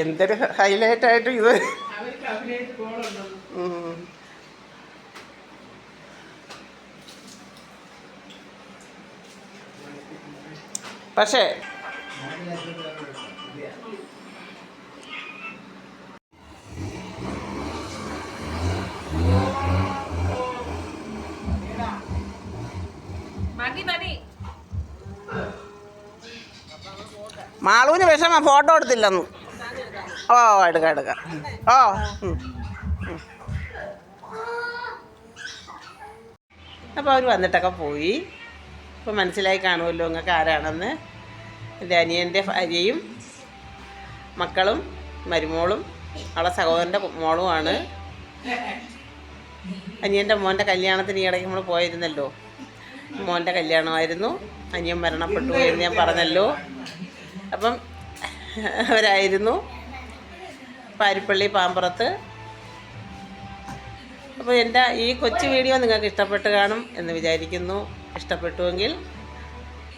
എന്തൊരു ഹൈലൈറ്റ് ആയിട്ട് ഇത്. പക്ഷേ മാളൂന് വിഷമം ഫോട്ടോ എടുത്തില്ലെന്ന്. ഓ എടുക്കാം. ഓ അപ്പോൾ അവർ വന്നിട്ടൊക്കെ പോയി. ഇപ്പോൾ മനസ്സിലായി കാണുമല്ലോ നിങ്ങൾക്ക് ആരാണെന്ന്. എൻ്റെ അനിയൻ്റെ ഭാര്യയും മക്കളും മരുമോളും അവളെ സഹോദരൻ്റെ മോളുമാണ്. അനിയൻ്റെ മോൻ്റെ കല്യാണത്തിന് ഈ ഇടയ്ക്ക് നമ്മൾ പോയിരുന്നല്ലോ. മോൻ്റെ കല്യാണമായിരുന്നു. അനിയൻ മരണപ്പെട്ടു എന്ന് ഞാൻ പറഞ്ഞല്ലോ. അപ്പം അവരായിരുന്നു പാരിപ്പള്ളി പാമ്പുറത്ത്. അപ്പോൾ എൻ്റെ ഈ കൊച്ചു വീഡിയോ നിങ്ങൾക്ക് ഇഷ്ടപ്പെട്ട് കാണും എന്ന് വിചാരിക്കുന്നു. ഇഷ്ടപ്പെട്ടുവെങ്കിൽ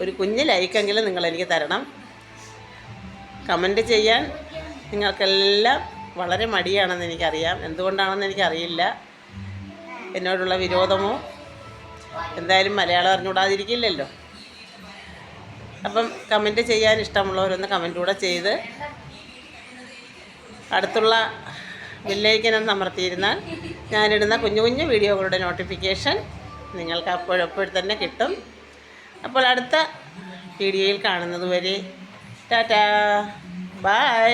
ഒരു കുഞ്ഞ് ലൈക്കെങ്കിലും നിങ്ങളെനിക്ക് തരണം. കമൻറ്റ് ചെയ്യാൻ നിങ്ങൾക്കെല്ലാം വളരെ മടിയാണെന്ന് എനിക്കറിയാം. എന്തുകൊണ്ടാണെന്ന് എനിക്കറിയില്ല. എന്നോടുള്ള വിരോധമോ എന്തായാലും മലയാളം അറിഞ്ഞുകൂടാതിരിക്കില്ലല്ലോ. അപ്പം കമൻറ്റ് ചെയ്യാൻ ഇഷ്ടമുള്ളവരൊന്ന് കമൻറ്റ് കൂടെ ചെയ്ത് അടുത്തുള്ള ബെല്ലൈക്കൻ അമർത്തിയിരുന്നാൽ ഞാനിടുന്ന കുഞ്ഞു കുഞ്ഞു വീഡിയോകളുടെ നോട്ടിഫിക്കേഷൻ നിങ്ങൾക്ക് അപ്പോഴപ്പോഴും തന്നെ കിട്ടും. അപ്പോൾ അടുത്ത വീഡിയോയിൽ കാണുന്നത് വരെ ടാറ്റാ ബൈ.